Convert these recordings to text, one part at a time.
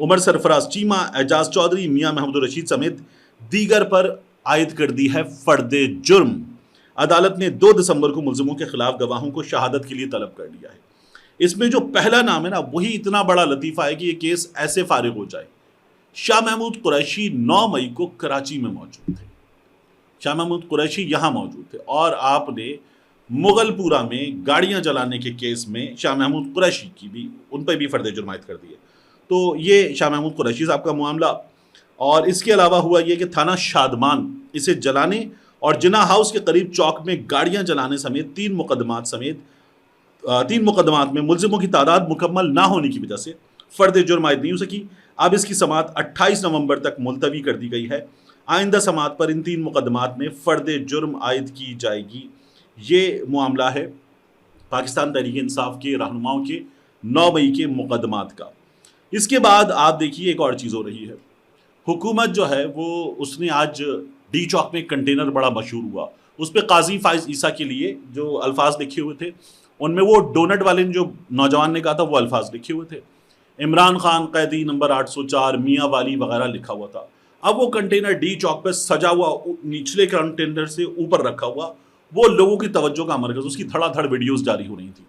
عمر سرفراز چیمہ، اعجاز چودھری، میاں محمود الرشید سمیت دیگر پر عائد کر دی ہے فرد جرم۔ عدالت نے 2 دسمبر کو ملزموں کے خلاف گواہوں کو شہادت کے لیے طلب کر لیا ہے۔ اس میں جو پہلا نام ہے نا، وہی اتنا بڑا لطیفہ ہے کہ یہ کیس ایسے فارغ ہو جائے۔ شاہ محمود قریشی 9 مئی کو کراچی میں موجود تھے۔ شاہ محمود قریشی یہاں موجود تھے اور آپ نے مغل پورہ میں گاڑیاں جلانے کے کیس میں شاہ محمود قریشی کی بھی، ان پہ بھی فرد جرم عائد کر دیے۔ تو یہ شاہ محمود قریشی صاحب کا معاملہ، اور اس کے علاوہ ہوا یہ کہ تھانہ شادمان اسے جلانے اور جناح ہاؤس کے قریب چوک میں گاڑیاں جلانے سمیت 3 مقدمات میں ملزموں کی تعداد مکمل نہ ہونے کی وجہ سے فرد جرم عائد نہیں ہو سکی۔ اب اس کی سماعت 28 نومبر تک ملتوی کر دی گئی ہے۔ آئندہ سماعت پر ان 3 مقدمات میں فرد جرم عائد کی جائے گی۔ یہ معاملہ ہے پاکستان تحریک انصاف کے رہنماؤں کے 9 مئی کے مقدمات کا۔ اس کے بعد آپ دیکھیے ایک اور چیز ہو رہی ہے۔ حکومت جو ہے وہ اس نے آج ڈی چوک میں کنٹینر بڑا مشہور ہوا، اس پہ قاضی فائز عیسیٰ کے لیے جو الفاظ لکھے ہوئے تھے، ان میں وہ ڈونٹ والے جو نوجوان نے کہا تھا وہ الفاظ لکھے ہوئے تھے۔ عمران خان قیدی نمبر 804 میاں والی وغیرہ لکھا ہوا تھا۔ اب وہ کنٹینر ڈی چوک پہ سجا ہوا نچلے کنٹینر سے اوپر رکھا ہوا، وہ لوگوں کی توجہ کا مرکز، اس کی دھڑا دھڑ ویڈیوز جاری ہو رہی تھی۔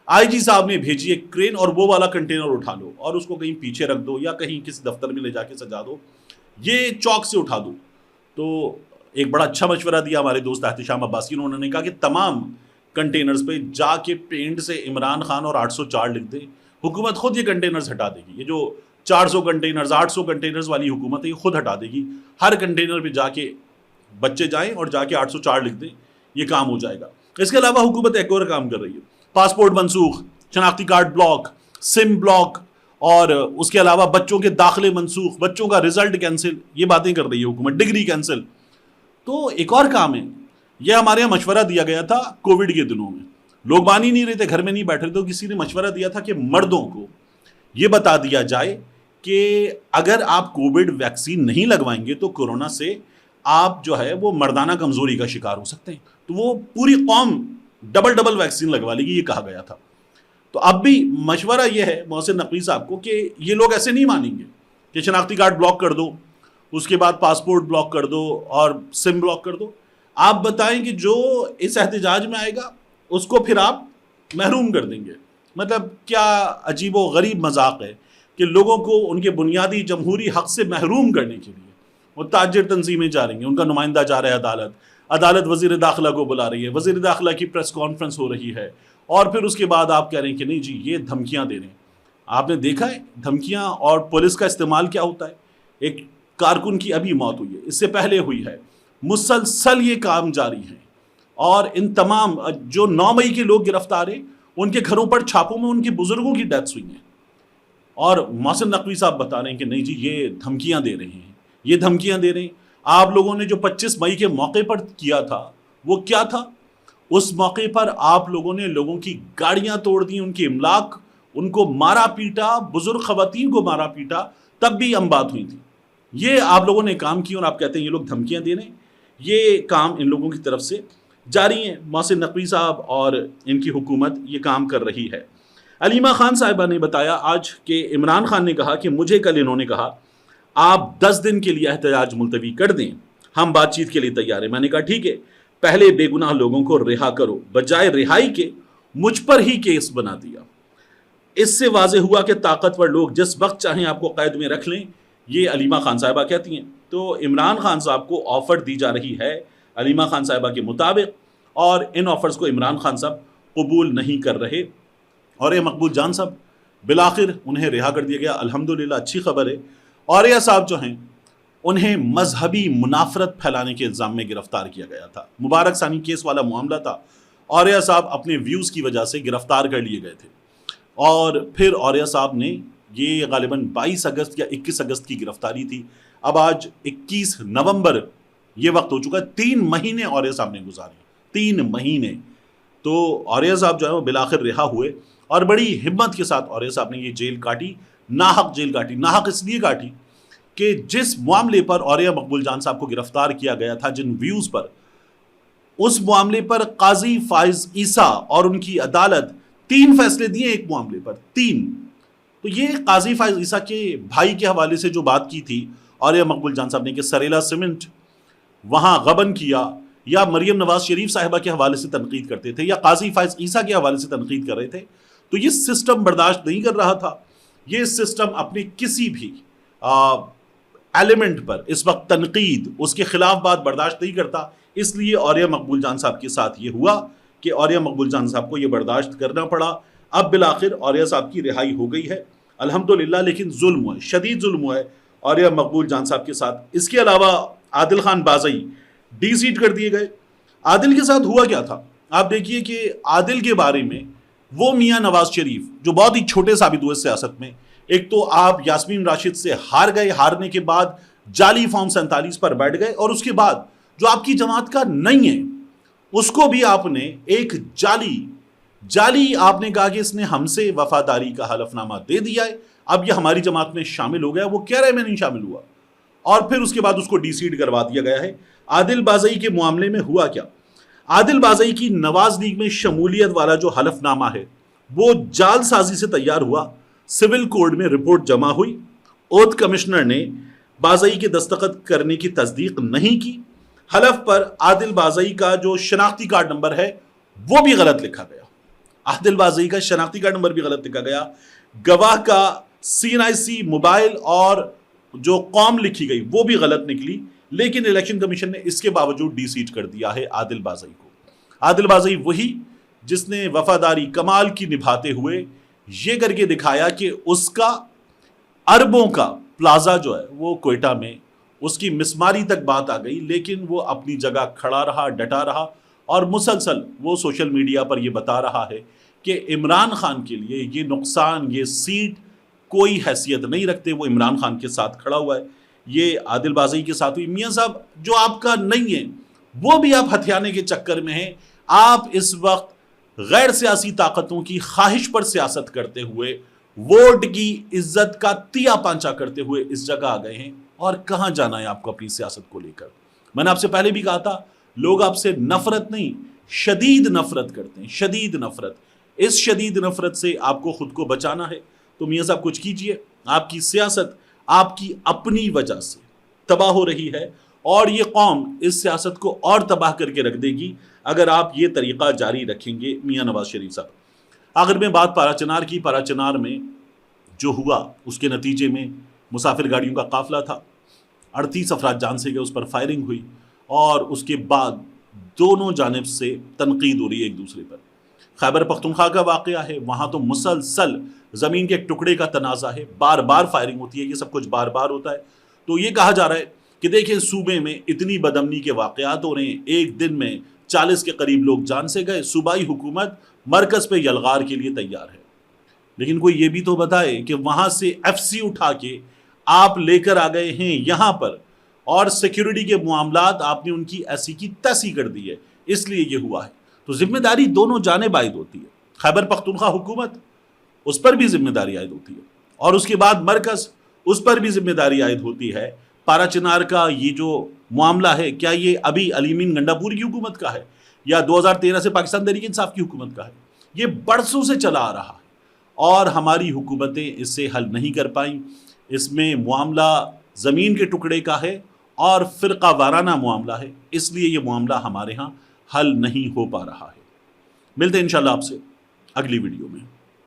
آئی جی صاحب نے بھیجی ایک کرین اور وہ والا کنٹینر اٹھا لو اور اس کو کہیں پیچھے رکھ دو یا کہیں کسی دفتر میں لے جا کے سجا دو، یہ چوک سے اٹھا دو۔ تو ایک بڑا اچھا مشورہ دیا ہمارے دوست احتشام عباسی نے، انہوں نے کہا کہ تمام کنٹینرز پہ جا کے پینٹ سے عمران خان اور 804 لکھ دے، حکومت خود یہ کنٹینرز ہٹا دے گی۔ یہ جو 400 کنٹینرز 800 کنٹینرز والی حکومت ہے یہ خود ہٹا دے گی۔ ہر کنٹینر پہ جا کے بچے جائیں اور جا کے 804 لکھ دیں، یہ کام ہو جائے گا۔ اس کے علاوہ حکومت ایک اور کام کر رہی ہے، پاسپورٹ منسوخ، شناختی کارڈ بلاک، سم بلاک، اور اس کے علاوہ بچوں کے داخلے منسوخ، بچوں کا رزلٹ کینسل، یہ باتیں کر رہی ہے حکومت، ڈگری کینسل۔ تو ایک اور کام ہے، یہ ہمارے یہاں مشورہ دیا گیا تھا کووڈ کے دنوں میں، لوگ مان ہی نہیں رہے تھے، گھر میں نہیں بیٹھ رہے، تو کسی نے مشورہ دیا تھا کہ مردوں کو یہ بتا دیا جائے کہ اگر آپ کووڈ ویکسین نہیں لگوائیں گے تو کورونا سے آپ جو ہے وہ مردانہ کمزوری کا شکار ہو سکتے ہیں، تو وہ پوری قوم ڈبل ویکسین لگوا لے گی، یہ کہا گیا تھا۔ تو اب بھی مشورہ یہ ہے محسن نقوی صاحب کو کہ یہ لوگ ایسے نہیں مانیں گے کہ شناختی کارڈ بلاک کر دو، اس کے بعد پاسپورٹ بلاک کر دو اور سم بلاک کر دو۔ آپ بتائیں کہ جو اس احتجاج میں آئے گا اس کو پھر آپ محروم کر دیں گے۔ مطلب کیا عجیب و غریب مذاق ہے کہ لوگوں کو ان کے بنیادی جمہوری حق سے محروم کرنے کے لیے وہ تاجر تنظیمیں جا رہی ہیں، ان کا نمائندہ جا رہا ہے عدالت وزیر داخلہ کو بلا رہی ہے، وزیر داخلہ کی پریس کانفرنس ہو رہی ہے، اور پھر اس کے بعد آپ کہہ رہے ہیں کہ نہیں جی یہ دھمکیاں دے رہے ہیں۔ آپ نے دیکھا ہے دھمکیاں اور پولیس کا استعمال کیا ہوتا ہے؟ ایک کارکن کی ابھی موت ہوئی ہے، اس سے پہلے ہوئی ہے، مسلسل یہ کام جاری ہے، اور ان تمام جو 9 مئی کے لوگ گرفتار ہیں ان کے گھروں پر چھاپوں میں ان کے بزرگوں کی ڈیتھس ہوئی ہیں، اور محسن نقوی صاحب بتا رہے ہیں کہ نہیں جی یہ دھمکیاں دے رہے ہیں، یہ دھمکیاں دے رہے ہیں۔ آپ لوگوں نے جو 25 مئی کے موقع پر کیا تھا وہ کیا تھا؟ اس موقع پر آپ لوگوں نے لوگوں کی گاڑیاں توڑ دی، ان کی املاک، ان کو مارا پیٹا، بزرگ خواتین کو مارا پیٹا، تب بھی بات ہوئی تھی۔ یہ آپ لوگوں نے کام کی اور آپ کہتے ہیں یہ لوگ دھمکیاں دے رہے ہیں۔ یہ کام ان لوگوں کی طرف سے جاری ہیں، محسن نقوی صاحب اور ان کی حکومت یہ کام کر رہی ہے۔ علیمہ خان صاحبہ نے بتایا آج کہ عمران خان نے کہا کہ مجھے کل انہوں نے کہا آپ 10 دن کے لیے احتجاج ملتوی کر دیں، ہم بات چیت کے لیے تیار ہیں۔ میں نے کہا ٹھیک ہے، پہلے بے گناہ لوگوں کو رہا کرو، بجائے رہائی کے مجھ پر ہی کیس بنا دیا۔ اس سے واضح ہوا کہ طاقتور لوگ جس وقت چاہیں آپ کو قید میں رکھ لیں، یہ علیمہ خان صاحبہ کہتی ہیں۔ تو عمران خان صاحب کو آفر دی جا رہی ہے علیمہ خان صاحبہ کے مطابق، اور ان آفرز کو عمران خان صاحب قبول نہیں کر رہے، اور یہ مقبول جان صاحب بالآخر انہیں رہا کر دیا گیا، الحمدللہ اچھی خبر ہے۔ اور یہ صاحب جو ہیں انہیں مذہبی منافرت پھیلانے کے الزام میں گرفتار کیا گیا تھا، مبارک ثانی کیس والا معاملہ تھا۔ اوریہ صاحب اپنے ویوز کی وجہ سے گرفتار کر لیے گئے تھے، اور پھر اوریہ صاحب نے یہ غالباً 22 اگست یا 21 اگست کی گرفتاری تھی، اب آج 21 نومبر یہ وقت ہو چکا ہے، 3 مہینے اوریہ صاحب نے گزارے، 3 مہینے۔ تو اوریہ صاحب جو ہے وہ بالآخر رہا ہوئے، اور بڑی ہمت کے ساتھ اوریہ صاحب نے یہ جیل کاٹی، ناحق جیل کاٹی۔ ناحق اس لیے کاٹی کہ جس معاملے پر اوریہ مقبول جان صاحب کو گرفتار کیا گیا تھا، جن ویوز پر، اس معاملے پر قاضی فائز عیسیٰ اور ان کی عدالت 3 فیصلے دیے ایک معاملے پر، 3، تو یہ قاضی فائز عیسیٰ کے بھائی کے حوالے سے جو بات کی تھی عالیہ مقبول جان صاحب نے کہ سریلا سیمنٹ وہاں غبن کیا، یا مریم نواز شریف صاحبہ کے حوالے سے تنقید کرتے تھے، یا قاضی فائز عیسیٰ کے حوالے سے تنقید کر رہے تھے، تو یہ سسٹم برداشت نہیں کر رہا تھا. یہ سسٹم اپنی کسی بھی ایلیمنٹ پر اس وقت تنقید، اس کے خلاف بات برداشت نہیں کرتا. اس لیے عالیہ مقبول جان صاحب کے ساتھ یہ ہوا کہ عالیہ مقبول جان صاحب کو یہ برداشت کرنا پڑا. اب بالآخر عالیہ صاحب کی رہائی ہو گئی ہے الحمدللہ، لیکن ظلم ہوا ہے، شدید ظلم ہوا ہے عالیہ مقبول جان صاحب کے ساتھ. اس کے علاوہ عادل خان بازئی ڈی سیٹ کر دیے گئے. عادل کے ساتھ ہوا کیا تھا؟ آپ دیکھیے کہ عادل کے بارے میں وہ میاں نواز شریف جو بہت ہی چھوٹے ثابت ہوئے سیاست میں، ایک تو آپ یاسمین راشد سے ہار گئے، ہارنے کے بعد جعلی فارم 47 پر بیٹھ گئے، اور اس کے بعد جو آپ کی جماعت کا نہیں ہے اس کو بھی آپ نے ایک جعلی آپ نے کہا کہ اس نے ہم سے وفاداری کا حلف نامہ دے دیا ہے، اب یہ ہماری جماعت میں شامل ہو گیا. وہ کہہ رہے میں نہیں شامل ہوا، اور پھر اس کے بعد اس کو ڈی سیٹ کروا دیا گیا ہے. عادل بازئی کے معاملے میں ہوا کیا؟ عادل بازئی کی نواز لیگ میں شمولیت والا جو حلف نامہ ہے وہ جعل سازی سے تیار ہوا، سول کوڈ میں رپورٹ جمع ہوئی، اوتھ کمشنر نے بازئی کے دستخط کرنے کی تصدیق نہیں کی. حلف پر عادل بازئی کا جو شناختی کارڈ نمبر ہے وہ بھی غلط لکھا گیا. عادل بازئی کا شناختی کارڈ نمبر بھی غلط لکھا گیا. گواہ کا CNIC موبائل اور جو قوم لکھی گئی وہ بھی غلط نکلی. لیکن الیکشن کمیشن نے اس کے باوجود ڈی سیٹ کر دیا ہے عادل بازئی کو. عادل بازئی وہی جس نے وفاداری کمال کی نبھاتے ہوئے یہ کر کے دکھایا کہ اس کا اربوں کا پلازا جو ہے وہ کوئٹہ میں، اس کی مسماری تک بات آ گئی، لیکن وہ اپنی جگہ کھڑا رہا، ڈٹا رہا، اور مسلسل وہ سوشل میڈیا پر یہ بتا رہا ہے کہ عمران خان کے لیے یہ نقصان، یہ سیٹ کوئی حیثیت نہیں رکھتے، وہ عمران خان کے ساتھ کھڑا ہوا ہے. یہ عادل بازئی کے ساتھ ہوئی. میاں صاحب جو آپ کا نہیں ہے وہ بھی آپ ہتھیانے کے چکر میں ہیں. آپ اس وقت غیر سیاسی طاقتوں کی خواہش پر سیاست کرتے ہوئے، ووٹ کی عزت کا تیا پانچا کرتے ہوئے اس جگہ آ گئے ہیں. اور کہاں جانا ہے آپ کو اپنی سیاست کو لے کر؟ میں نے آپ سے پہلے بھی کہا تھا، لوگ آپ سے نفرت نہیں، شدید نفرت کرتے ہیں، شدید نفرت. اس شدید نفرت سے آپ کو خود کو بچانا ہے تو میاں صاحب کچھ کیجئے. آپ کی سیاست آپ کی اپنی وجہ سے تباہ ہو رہی ہے، اور یہ قوم اس سیاست کو اور تباہ کر کے رکھ دے گی اگر آپ یہ طریقہ جاری رکھیں گے میاں نواز شریف صاحب. آخر میں بات پارا چنار کی. پارا چنار میں جو ہوا اس کے نتیجے میں مسافر گاڑیوں کا قافلہ تھا، 38 افراد جان سے گئے، اس پر فائرنگ ہوئی، اور اس کے بعد دونوں جانب سے تنقید ہو رہی ہے ایک دوسرے پر. خیبر پختونخوا کا واقعہ ہے، وہاں تو مسلسل زمین کے ایک ٹکڑے کا تنازع ہے، بار بار فائرنگ ہوتی ہے، یہ سب کچھ بار بار ہوتا ہے. تو یہ کہا جا رہا ہے کہ دیکھیں صوبے میں اتنی بدامنی کے واقعات ہو رہے ہیں، ایک دن میں 40 کے قریب لوگ جان سے گئے، صوبائی حکومت مرکز پہ یلغار کے لیے تیار ہے. لیکن کوئی یہ بھی تو بتائے کہ وہاں سے FC اٹھا کے آپ لے کر آ گئے ہیں یہاں پر، اور سیکیورٹی کے معاملات آپ نے ان کی ایسی کی تیسی کر دی ہے، اس لیے یہ ہوا ہے. تو ذمہ داری دونوں جانب عائد ہوتی ہے. خیبر پختونخوا حکومت، اس پر بھی ذمہ داری عائد ہوتی ہے، اور اس کے بعد مرکز، اس پر بھی ذمہ داری عائد ہوتی ہے. پارا چنار کا یہ جو معاملہ ہے، کیا یہ ابھی علیم گنڈا پور کی حکومت کا ہے یا 2013 سے پاکستان تحریک انصاف کی حکومت کا ہے؟ یہ برسوں سے چلا آ رہا ہے، اور ہماری حکومتیں اس سے حل نہیں کر پائیں. اس میں معاملہ زمین کے ٹکڑے کا ہے اور فرقہ وارانہ معاملہ ہے، اس لیے یہ معاملہ ہمارے ہاں حل نہیں ہو پا رہا ہے. ملتے ہیں انشاءاللہ آپ سے اگلی ویڈیو میں.